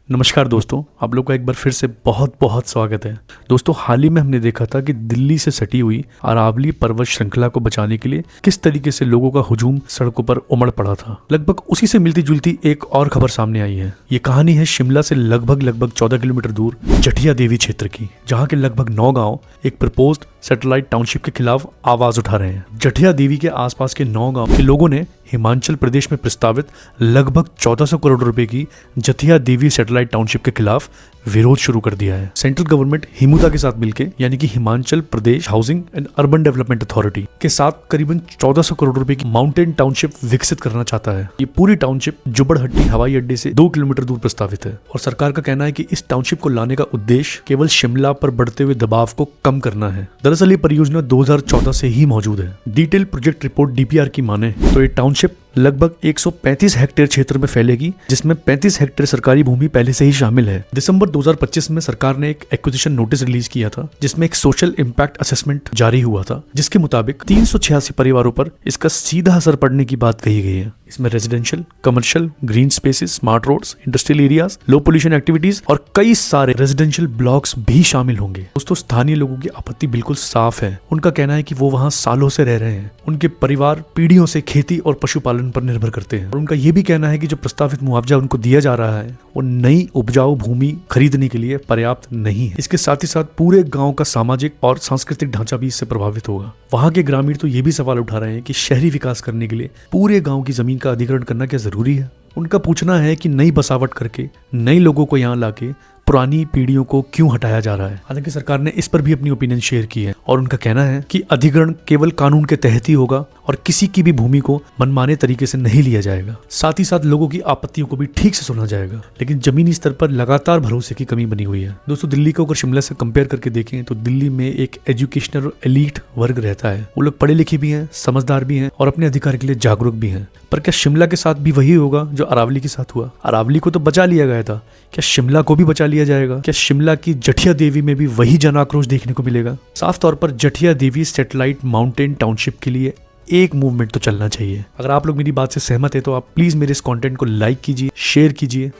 नमस्कार दोस्तों, आप लोग का एक बार फिर से बहुत बहुत स्वागत है। दोस्तों, हाल ही में हमने देखा था कि दिल्ली से सटी हुई अरावली पर्वत श्रृंखला को बचाने के लिए किस तरीके से लोगों का हुजूम सड़कों पर उमड़ पड़ा था। लगभग उसी से मिलती जुलती एक और खबर सामने आई है। ये कहानी है शिमला से लगभग 14 किलोमीटर दूर जठिया देवी क्षेत्र की, जहाँ के लगभग 9 गाँव एक प्रपोज्ड सैटेलाइट टाउनशिप के खिलाफ आवाज उठा रहे हैं। जठिया देवी के आसपास के 9 गांव के लोगों ने हिमाचल प्रदेश में प्रस्तावित लगभग 1400 करोड़ रुपए की जठिया देवी सैटेलाइट टाउनशिप के खिलाफ विरोध शुरू कर दिया है। सेंट्रल गवर्नमेंट हिमुदा के साथ मिलकर, यानी कि Himachal Pradesh housing and urban development authority के साथ करीबन 1400 करोड़ रुपए की माउंटेन टाउनशिप विकसित करना चाहता है। ये पूरी टाउनशिप जुबड़हट्टी हवाई अड्डे से 2 किलोमीटर दूर प्रस्तावित है और सरकार का कहना है कि इस टाउनशिप को लाने का उद्देश्य केवल शिमला पर बढ़ते हुए दबाव को कम करना है। दरअसल ये परियोजना 2014 से ही मौजूद है। डिटेल प्रोजेक्ट रिपोर्ट DPR की माने तो ये टाउनशिप लगभग 135 हेक्टेयर क्षेत्र में फैलेगी, जिसमें 35 हेक्टेयर सरकारी भूमि पहले से ही शामिल है। दिसंबर 2025 में सरकार ने एक एक्विजिशन नोटिस रिलीज किया था, जिसमें एक सोशल इम्पैक्ट असेसमेंट जारी हुआ था, जिसके मुताबिक 386 परिवारों पर इसका सीधा असर पड़ने की बात कही गई है। इसमें residential, commercial, green spaces, smart roads, industrial areas, low pollution activities और कई सारे रेजिडेंशियल ब्लॉक्स भी शामिल होंगे। दोस्तों, स्थानीय लोगों की आपत्ति बिल्कुल साफ है। उनका कहना है कि वो वहाँ सालों से रह रहे हैं, उनके परिवार पीढ़ियों से खेती और पशुपालन पर निर्भर करते हैं और उनका ये भी कहना है कि जो प्रस्तावित मुआवजा उनको दिया जा रहा है वो नई उपजाऊ भूमि खरीदने के लिए पर्याप्त नहीं है। इसके साथ ही साथ पूरे गांव का सामाजिक और सांस्कृतिक ढांचा भी इससे प्रभावित होगा। वहां के ग्रामीण तो ये भी सवाल उठा रहे हैं कि शहरी विकास करने के लिए पूरे गांव की जमीन का अधिग्रहण करना क्या जरूरी है। उनका पूछना है कि नई बसावट करके नए लोगों को यहाँ लाके पुरानी पीढ़ियों को क्यों हटाया जा रहा है। हालांकि सरकार ने इस पर भी अपनी ओपिनियन शेयर की है और उनका कहना है कि अधिग्रहण केवल कानून के तहत ही होगा और किसी की भी भूमि को मनमाने तरीके से नहीं लिया जाएगा। साथ ही साथ लोगों की आपत्तियों को भी ठीक से सुना जाएगा, लेकिन जमीनी स्तर पर लगातार भरोसे की कमी बनी हुई है। दोस्तों, दिल्ली को अगर शिमला से कंपेयर करके देखें तो दिल्ली में एक एजुकेशनल और एलीट वर्ग रहता है। वो लोग पढ़े लिखे भी हैं, समझदार भी हैं और अपने अधिकार के लिए जागरूक भी हैं। पर क्या शिमला के साथ भी वही होगा जो अरावली के साथ हुआ? अरावली को तो बचा लिया गया था, क्या शिमला को भी बचा लिया जाएगा? क्या शिमला की जठिया देवी में भी वही जन आक्रोश देखने को मिलेगा? साफ तौर पर जठिया देवी सैटेलाइट माउंटेन टाउनशिप के लिए एक मूवमेंट तो चलना चाहिए। अगर आप लोग मेरी बात से सहमत है तो आप प्लीज मेरे इस कंटेंट को लाइक कीजिए, शेयर कीजिए।